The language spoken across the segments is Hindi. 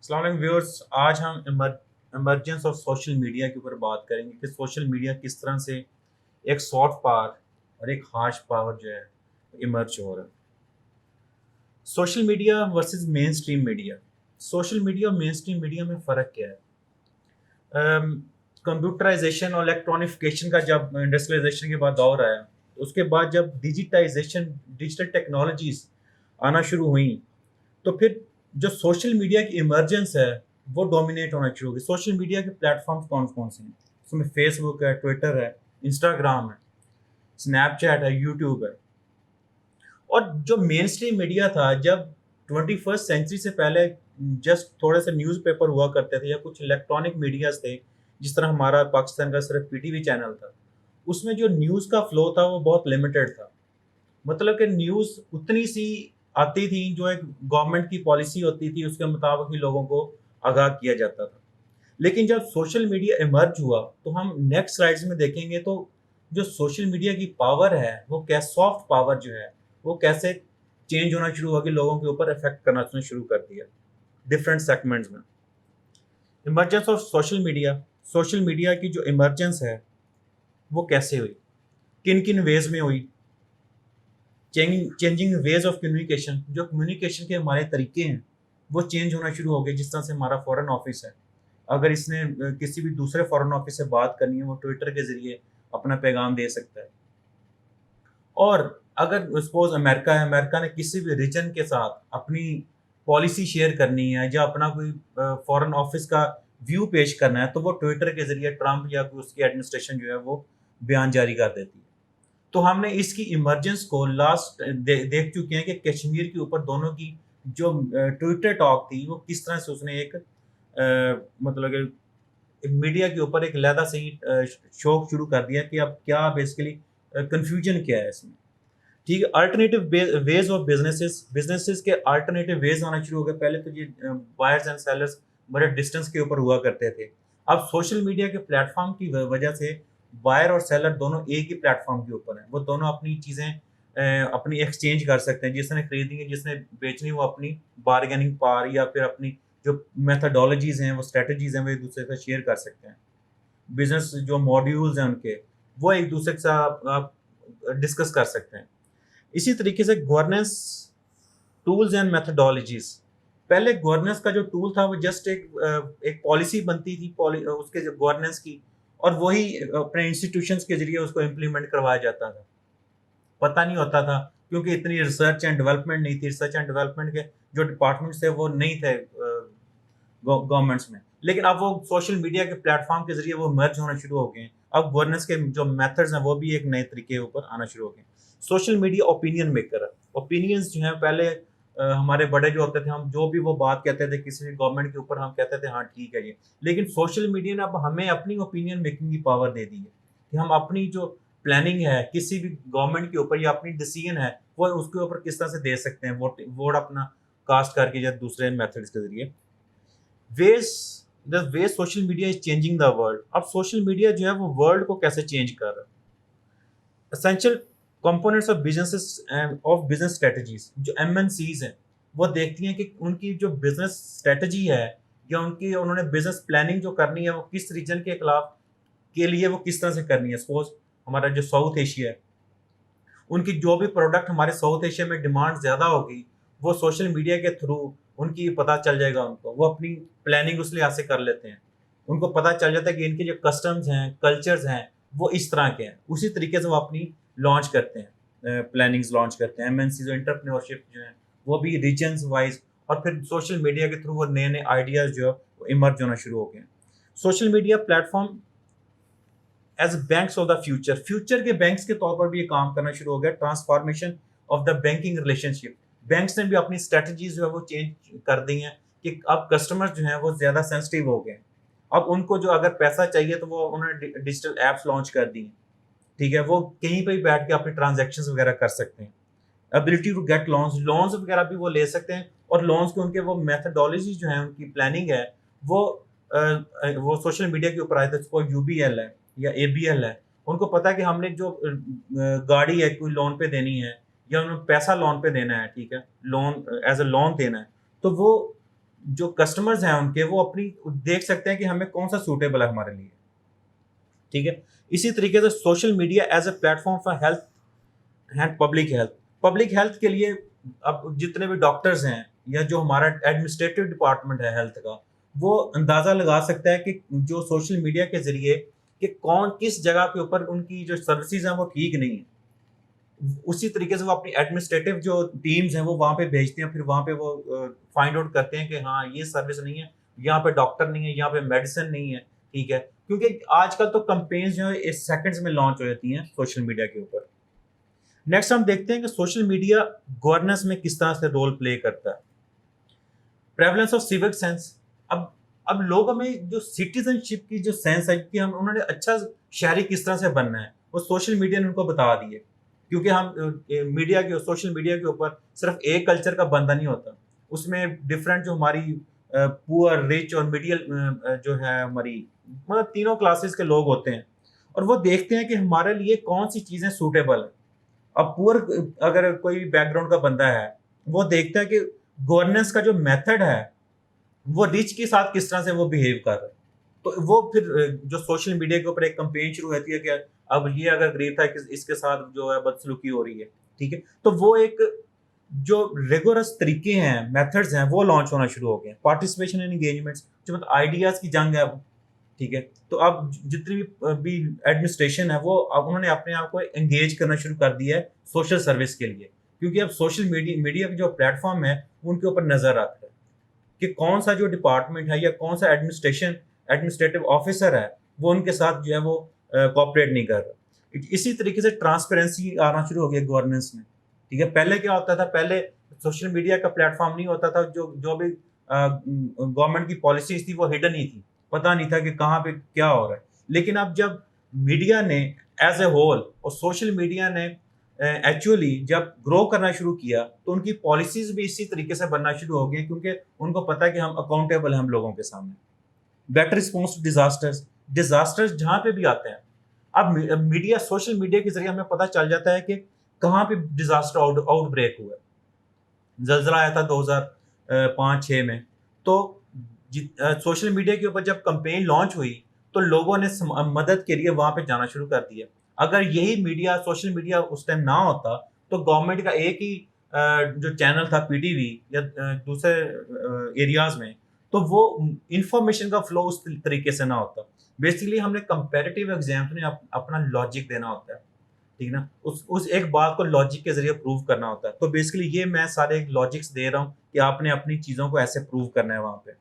अस्सलाम वालेकुम व्यूअर्स। आज हम इमरजेंस ऑफ सोशल मीडिया के ऊपर बात करेंगे कि सोशल मीडिया किस तरह से एक सॉफ्ट पावर और एक हार्श पावर जो है इमर्ज हो रहा है। Social media versus main stream media. Social media और मेन स्ट्रीम मीडिया में फ़र्क क्या है? कंप्यूटराइजेशन और इलेक्ट्रॉनिफिकेशन का जब इंडस्ट्रियलाइजेशन के बाद दौर आया, उसके बाद जब डिजिटल टेक्नोलॉजीज आना शुरू हुई, तो फिर जो सोशल मीडिया की इमर्जेंस है वो डोमिनेट होना शुरू हो गई। सोशल मीडिया के प्लेटफॉर्म्स कौन कौन से हैं? उसमें फेसबुक है, ट्विटर है, इंस्टाग्राम है, स्नैपचैट है, यूट्यूब है। और जो मेन स्ट्रीम मीडिया था, जब 21st सेंचुरी से पहले जस्ट थोड़े से न्यूज़पेपर हुआ करते थे या कुछ इलेक्ट्रॉनिक मीडियाज थे, जिस तरह हमारा पाकिस्तान का सिर्फ पीटीवी चैनल था, उसमें जो न्यूज़ का फ्लो था वो बहुत लिमिटेड था। मतलब कि न्यूज़ उतनी सी आती थी जो एक गवर्नमेंट की पॉलिसी होती थी, उसके मुताबिक ही लोगों को आगाह किया जाता था। लेकिन जब सोशल मीडिया इमर्ज हुआ, तो हम नेक्स्ट स्लाइड्स में देखेंगे तो जो सोशल मीडिया की पावर है वो क्या सॉफ्ट पावर जो है वो कैसे चेंज होना शुरू होगी, लोगों के ऊपर इफेक्ट करना शुरू कर दिया डिफरेंट सेगमेंट्स में। इमरजेंस ऑफ सोशल मीडिया की जो इमरजेंस है वो कैसे हुई, किन किन वेज में हुई? चेंजिंग वेज ऑफ कम्युनिकेशन, जो कम्युनिकेशन के हमारे तरीके हैं वो चेंज होना शुरू हो गए। जिस तरह से हमारा फॉरेन ऑफिस है, अगर इसने किसी भी दूसरे फॉरेन ऑफिस से बात करनी है, वो ट्विटर के जरिए अपना पैगाम दे सकता है। और अगर सपोज अमेरिका है, अमेरिका ने किसी भी रीजन के साथ अपनी पॉलिसी शेयर करनी है या अपना कोई फॉरेन ऑफिस का व्यू पेश करना है, तो वो ट्विटर के जरिए ट्रंप या कोई उसकी एडमिनिस्ट्रेशन जो है वो बयान जारी कर देती है। तो हमने इसकी इमरजेंस को देख चुके हैं कि कश्मीर के ऊपर दोनों की जो ट्विटर टॉक थी वो किस तरह से उसने एक मतलब कि मीडिया के ऊपर एक लहदा सही शौक शुरू कर दिया कि अब क्या बेसिकली कंफ्यूजन क्या है इसमें। ठीक है, अल्टरनेटिव वेज ऑफ बिजनेसेस के अल्टरनेटिव वेज आना शुरू हो गए। पहले तो ये बायर्स एंड सेलर्स बड़े डिस्टेंस के ऊपर हुआ करते थे। अब सोशल मीडिया के प्लेटफॉर्म की वजह से बायर और सेलर दोनों एक ही प्लेटफॉर्म के ऊपर हैं। वो दोनों अपनी चीज़ें अपनी एक्सचेंज कर सकते हैं। जिसने खरीदनी है, जिसने बेचनी है, वो अपनी बार्गेनिंग पावर या फिर अपनी जो मेथडोलॉजीज हैं, वो स्ट्रेटजीज हैं, वो एक दूसरे से शेयर कर सकते हैं। बिजनेस जो मॉड्यूल्स हैं उनके, वो एक दूसरे के साथ आप डिस्कस कर सकते हैं। इसी तरीके से गवर्नेंस टूल्स एंड मेथडोलॉजीज। पहले गवर्नेंस का जो टूल था वो जस्ट एक पॉलिसी बनती थी, उसके जो गवर्नेंस की, और वही अपने इंस्टीट्यूशंस के जरिए उसको इम्प्लीमेंट करवाया जाता था। पता नहीं होता था क्योंकि इतनी रिसर्च एंड डेवलपमेंट नहीं थी। रिसर्च एंड डेवलपमेंट के जो डिपार्टमेंट्स थे वो नहीं थे गवर्नमेंट्स में। लेकिन अब वो सोशल मीडिया के प्लेटफॉर्म के जरिए वो मर्ज होना शुरू हो गए हैं। अब गवर्नेंस के जो मेथड्स हैं वो भी एक नए तरीके के ऊपर आना शुरू हो गए। सोशल मीडिया ओपिनियन मेकर है। ओपिनियंस जो है पहले हमारे बड़े जो होते थे, हम जो भी वो बात कहते थे किसी भी गवर्नमेंट के ऊपर, हम कहते थे हाँ ठीक है ये। लेकिन सोशल मीडिया ने अब हमें अपनी ओपिनियन मेकिंग की पावर दे दी है कि हम अपनी जो प्लानिंग है किसी भी गवर्नमेंट के ऊपर या अपनी डिसीजन है वो उसके ऊपर किस तरह से दे सकते हैं, वोट वोट अपना कास्ट करके या दूसरे मेथड्स के जरिए। Ways the way social media is changing the world. अब सोशल मीडिया जो है वो वर्ल्ड को कैसे चेंज कर रहा है। Essential components of business strategies, जो एमएनसीज हैं वो देखती हैं कि उनकी जो बिजनेस स्ट्रेटजी है या उनकी उन्होंने बिजनेस प्लानिंग जो करनी है वो किस रीजन के खिलाफ के लिए वो किस तरह से करनी है। सपोज हमारा जो साउथ एशिया है, उनकी जो भी प्रोडक्ट हमारे साउथ एशिया में डिमांड ज़्यादा होगी, वो सोशल मीडिया के थ्रू उनकी पता चल जाएगा उनको। वो अपनी प्लानिंग उस लिहाज से कर लेते हैं। उनको पता चल जाता है कि इनके जो कस्टम्स हैं, कल्चर्स हैं, वो इस तरह के हैं। उसी तरीके से वो अपनी लॉन्च करते हैं, प्लानिंग्स लॉन्च करते हैं। एमएनसी जो एंटरप्रेन्योरशिप जो है वो भी रीजन्स वाइज, और फिर सोशल मीडिया के थ्रू वो नए नए आइडियाज़ जो है वो इमर्ज होना शुरू हो गए हैं। Social media platform as banks of the future, future के बैंक्स के तौर पर भी ये काम करना शुरू हो गया। Transformation of the banking relationship, banks ने भी अपनी स्ट्रेटजीज जो है वो चेंज कर दी हैं कि अब कस्टमर जो है वो ज़्यादा सेंसिटिव हो गए हैं। अब उनको जो अगर पैसा चाहिए तो वो उन्होंने डिजिटल एप्स लॉन्च कर दी हैं। ठीक है, वो कहीं पर भी बैठ के अपनी ट्रांजेक्शन वगैरह कर सकते हैं। एबिलिटी टू गेट लोन्स वगैरह भी वो ले सकते हैं। और लोन्स के उनके वो मेथडोलॉजी जो है, उनकी प्लानिंग है, वो वो सोशल मीडिया के ऊपर आए थे। सपोज यूबीएल है या एबीएल है, उनको पता है कि हमने जो गाड़ी है कोई लोन पे देनी है या उन्हें पैसा लोन पे देना है, ठीक है, लोन एज अ लोन देना है, तो वो जो कस्टमर्स हैं उनके, वो अपनी देख सकते हैं कि हमें कौन सा सूटेबल है हमारे लिए। ठीक है। इसी तरीके से social media as a platform for health and public health के लिए अब जितने भी डॉक्टर्स हैं या जो हमारा एडमिनिस्ट्रेटिव डिपार्टमेंट है हेल्थ का, वो अंदाजा लगा सकता है कि जो सोशल मीडिया के जरिए कि कौन किस जगह के ऊपर उनकी जो सर्विसेज हैं वो ठीक नहीं है। उसी तरीके से वो अपनी एडमिनिस्ट्रेटिव जो टीम्स हैं वो वहाँ पे भेजते हैं, फिर वहाँ पे वो फाइंड आउट करते हैं कि हाँ ये सर्विस नहीं है, यहाँ पे डॉक्टर नहीं है, यहाँ पे मेडिसिन नहीं है। ठीक है, क्योंकि आजकल तो कंपेन्स जो है इस सेकंड्स में लॉन्च हो जाती हैं सोशल मीडिया के ऊपर। नेक्स्ट हम देखते हैं कि सोशल मीडिया गवर्नेंस में किस तरह से रोल प्ले करता है। Prevalence of civic sense. अब लोगों में जो सिटीजनशिप की जो सेंस है कि हम उन्होंने अच्छा शहरी किस तरह से बनना है, वो सोशल मीडिया ने उनको बता दिए। क्योंकि हम मीडिया के सोशल मीडिया के ऊपर सिर्फ एक कल्चर का बंदा नहीं होता, उसमें डिफरेंट जो हमारी पुअर, रिच और मिडिल जो है हमारी, मतलब तीनों क्लासेस के लोग होते हैं, और वो देखते हैं कि हमारे लिए कौन सी चीज़ें सूटेबल है। अब पुअर अगर कोई बैकग्राउंड का बंदा है, वो देखता है कि गवर्नेंस का जो मेथड है वो रिच के साथ किस तरह से वो बिहेव कर रहा है। तो वो फिर जो सोशल मीडिया के ऊपर एक कंपेन शुरू होती है कि अब ये अगर गरीब था कि इसके साथ जो है बदसलूकी हो रही है। ठीक है, तो वो एक जो रिगोरस तरीके हैं, मेथड्स हैं, वो लॉन्च होना शुरू हो गए। पार्टिसिपेशन एंड एंगेजमेंट्स, जो मतलब आइडियाज की जंग है अब। ठीक है, तो अब जितनी भी एडमिनिस्ट्रेशन है वो अब उन्होंने अपने आप को एंगेज करना शुरू कर दिया है सोशल सर्विस के लिए, क्योंकि अब सोशल मीडिया का जो प्लेटफॉर्म है उनके ऊपर नजर रख रहा है कि कौन सा जो डिपार्टमेंट है या कौन सा एडमिनिस्ट्रेटिव ऑफिसर है वो उनके साथ जो है वो कोऑपरेट नहीं कर रहा। इसी तरीके से ट्रांसपेरेंसी आना शुरू हो गया गवर्नेंस में। ठीक है, पहले क्या होता था, पहले सोशल मीडिया का प्लेटफॉर्म नहीं होता था, जो जो भी गवर्नमेंट की पॉलिसीज थी वो हिडन ही थी, पता नहीं था कि कहाँ पे क्या हो रहा है। लेकिन अब जब मीडिया ने एज ए होल और सोशल मीडिया ने एक्चुअली जब ग्रो करना शुरू किया, तो उनकी पॉलिसीज भी इसी तरीके से बनना शुरू हो गई, क्योंकि उनको पता है कि हम अकाउंटेबल हैं हम लोगों के सामने। बेटर रिस्पॉन्स टू डिजास्टर्स जहाँ पे भी आते हैं, अब मीडिया, सोशल मीडिया के जरिए हमें पता चल जाता है कि कहाँ पे डिजास्टर आउटब्रेक हुआ है। जलजला आया था 2005-6 में, तो सोशल मीडिया के ऊपर जब कंपेन लॉन्च हुई तो लोगों ने मदद के लिए वहां पे जाना शुरू कर दिया। अगर यही मीडिया, सोशल मीडिया उस टाइम ना होता तो गवर्नमेंट का एक ही जो चैनल था पीटीवी या दूसरे एरियाज में, तो वो इंफॉर्मेशन का फ्लो उस तरीके से ना होता। बेसिकली हमने कंपैरेटिव एग्जाम्स में अपना लॉजिक देना होता है। ठीक ना, उस एक बात को लॉजिक के जरिए प्रूव करना होता है। तो बेसिकली ये मैं सारे लॉजिक्स दे रहा हूँ कि आपने अपनी चीज़ों को ऐसे प्रूव करना है वहां पे।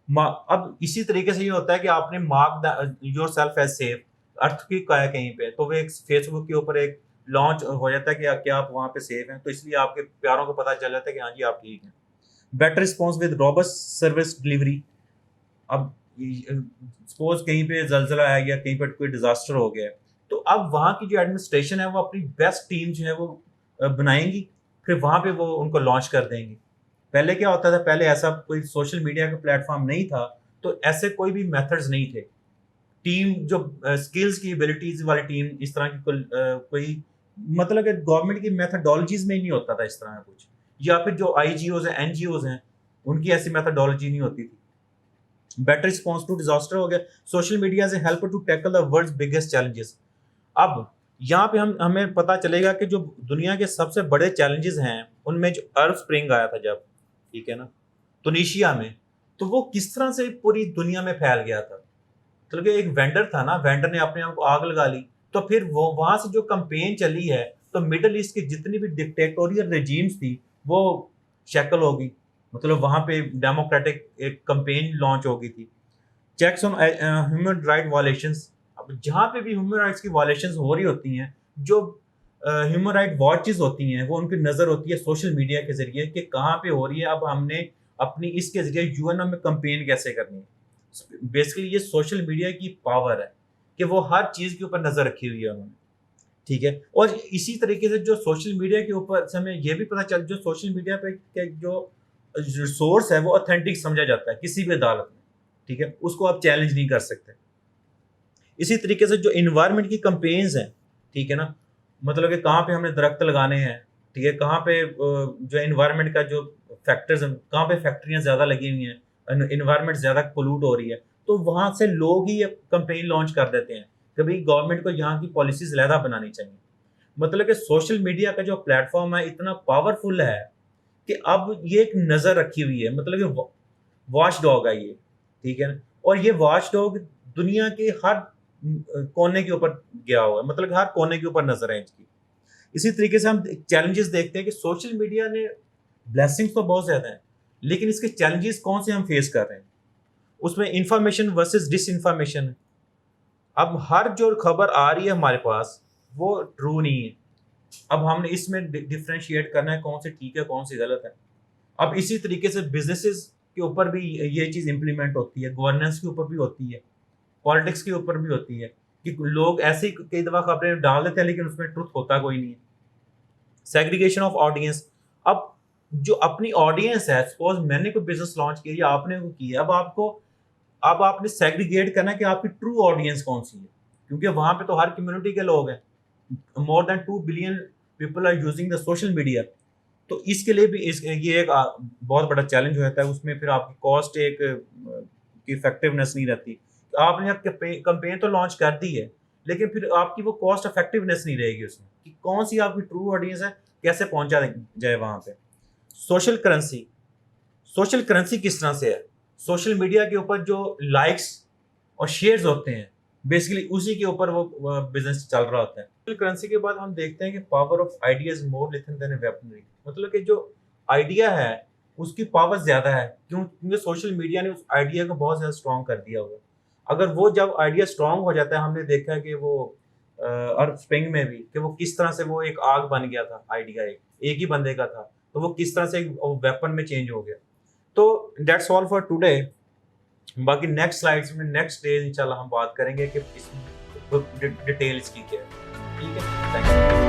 अब इसी तरीके से ये होता है कि आपने mark yourself as safe, earthquake का है कहीं पे, तो वो एक फेसबुक के ऊपर एक लॉन्च हो जाता है कि क्या आप वहाँ पे सेफ हैं, तो इसलिए आपके प्यारों को पता चल जाता है कि हाँ जी आप ठीक हैं। Better response with robust service delivery. अब सपोज कहीं पे जलजला है या कहीं पर कोई डिजास्टर हो गया है, तो अब वहाँ की जो एडमिनिस्ट्रेशन है वो अपनी बेस्ट टीम जो है वो बनाएंगी, फिर वहाँ पे वो उनको लॉन्च कर देंगी। पहले क्या होता था, पहले ऐसा कोई सोशल मीडिया का प्लेटफॉर्म नहीं था, तो ऐसे कोई भी मेथड्स नहीं थे। टीम जो स्किल्स की एबिलिटीज वाली टीम, इस तरह की कोई मतलब कि गवर्नमेंट की मेथडोलॉजीज में ही नहीं होता था इस तरह का कुछ, या फिर जो आईजीओज हैं, एनजीओज हैं, उनकी ऐसी मेथडोलॉजी नहीं होती थी। बेटर रिस्पॉन्स टू डिजास्टर हो गया। सोशल मीडिया से help to tackle the world's biggest challenges. अब यहाँ पे हमें पता चलेगा कि जो दुनिया के सबसे बड़े चैलेंजेस हैं उनमें जो अर्ब स्प्रिंग आया था जब, ठीक है ना, तुनिशिया में, तो वो किस तरह से पूरी दुनिया में फैल गया था। मतलब एक वेंडर था ना, वेंडर ने अपने आप को आग लगा ली, तो फिर वो वहां से जो कंपेन चली है, तो मिडल ईस्ट की जितनी भी डिक्टेटोरियल रेजीम्स थी वो शैकल हो गई। मतलब वहां पे डेमोक्रेटिक एक कंपेन लॉन्च हो गई थी। Checks on human right violations. अब जहाँ पे भी ह्यूमन राइट्स की वायलेशंस हो रही होती हैं, जो ह्यूमन राइट वॉचेस होती हैं, वो उनकी नज़र होती है सोशल मीडिया के जरिए कि कहाँ पे हो रही है। अब हमने अपनी इसके जरिए यूएन में कंपेन कैसे करनी है। बेसिकली ये सोशल मीडिया की पावर है कि वो हर चीज़ के ऊपर नज़र रखी हुई है उन्होंने। ठीक है, और इसी तरीके से जो सोशल मीडिया के ऊपर से हमें ये भी पता चल, जो सोशल मीडिया पे जो रिसोर्स है वो ऑथेंटिक समझा जाता है किसी भी अदालत में। ठीक है, उसको आप चैलेंज नहीं कर सकते। इसी तरीके से जो इन्वायरमेंट की कंपेन्स हैं, ठीक है ना, मतलब कि कहाँ पे हमने दरख्त लगाने हैं, ठीक है, कहाँ पे जो इन्वायरमेंट का जो फैक्टर्स हैं, कहाँ पे फैक्ट्रियाँ ज़्यादा लगी हुई हैं, इन्वायरमेंट ज़्यादा पोल्यूट हो रही है, तो वहाँ से लोग ही कंपेन लॉन्च कर देते हैं कि भाई गवर्नमेंट को यहाँ की पॉलिसीज़ अलहदा बनानी चाहिए। मतलब कि सोशल मीडिया का जो प्लेटफ़ॉर्म है इतना पावरफुल है कि अब ये एक नज़र रखी हुई है, मतलब कि वॉच डॉग है ये, ठीक है ना? और ये वॉच डॉग दुनिया के हर कोने के ऊपर गया हुआ है, मतलब कि हर कोने के ऊपर नज़र है इसकी। इसी तरीके से हम चैलेंजेस देखते हैं कि सोशल मीडिया ने ब्लेसिंग्स तो बहुत ज़्यादा हैं, लेकिन इसके चैलेंजेस कौन से हम फेस कर रहे हैं? उसमें इंफॉर्मेशन वर्सेस डिसइंफॉर्मेशन है। अब हर जो खबर आ रही है हमारे पास, वो ट्रू नहीं है। अब हमने इसमें डिफरेंशिएट करना है कौन सी ठीक है, कौन सी गलत है। अब इसी तरीके से बिज़नेसेस के ऊपर भी ये चीज़ इम्प्लीमेंट होती है, गवर्नेंस के ऊपर भी होती है, पॉलिटिक्स के ऊपर भी होती है कि लोग ऐसे ही कई दफ़ा खबरें डाल देते हैं लेकिन उसमें ट्रुथ होता कोई नहीं है। सेग्रीगेशन ऑफ ऑडियंस, अब जो अपनी ऑडियंस है, सपोज मैंने कोई बिजनेस लॉन्च किया या आपने को किया, अब आपने सेग्रीगेट करना है कि आपकी ट्रू ऑडियंस कौन सी है, क्योंकि वहां पे तो हर कम्युनिटी के लोग हैं। More than 2 billion people are using the social media. तो इसके लिए भी ये एक बहुत बड़ा चैलेंज हो जाता है। उसमें फिर आपकी कॉस्ट एक की इफेक्टिवनेस नहीं रहती। आपने अब कंपेन तो लॉन्च कर दी है, लेकिन फिर आपकी वो कॉस्ट इफेक्टिवनेस नहीं रहेगी उसमें कि कौन सी आपकी ट्रू ऑडियंस है, कैसे पहुंचा जाए वहां पे। सोशल करेंसी, सोशल करेंसी किस तरह से है? सोशल मीडिया के ऊपर जो लाइक्स और शेयर्स होते हैं, बेसिकली उसी के ऊपर वो बिजनेस चल रहा होता है। सोशल करेंसी के बाद हम देखते हैं कि power of idea is more lethal than weaponry, मतलब कि जो आइडिया है उसकी पावर ज्यादा है, क्योंकि सोशल मीडिया ने उस आइडिया को बहुत ज्यादा स्ट्रॉन्ग कर दिया हुआ है। अगर वो जब आइडिया स्ट्रॉन्ग हो जाता है, हमने देखा है कि वो अर्थ स्प्रिंग में भी कि वो किस तरह से वो एक आग बन गया था, आइडिया एक ही बंदे का था, तो वो किस तरह से एक वेपन में चेंज हो गया। तो दैट्स ऑल फॉर टुडे। बाकी नेक्स्ट स्लाइड्स में नेक्स्ट डे इंशाल्लाह हम बात करेंगे कि इसमें डिटेल्स की क्या है। ठीक है, थैंक यू।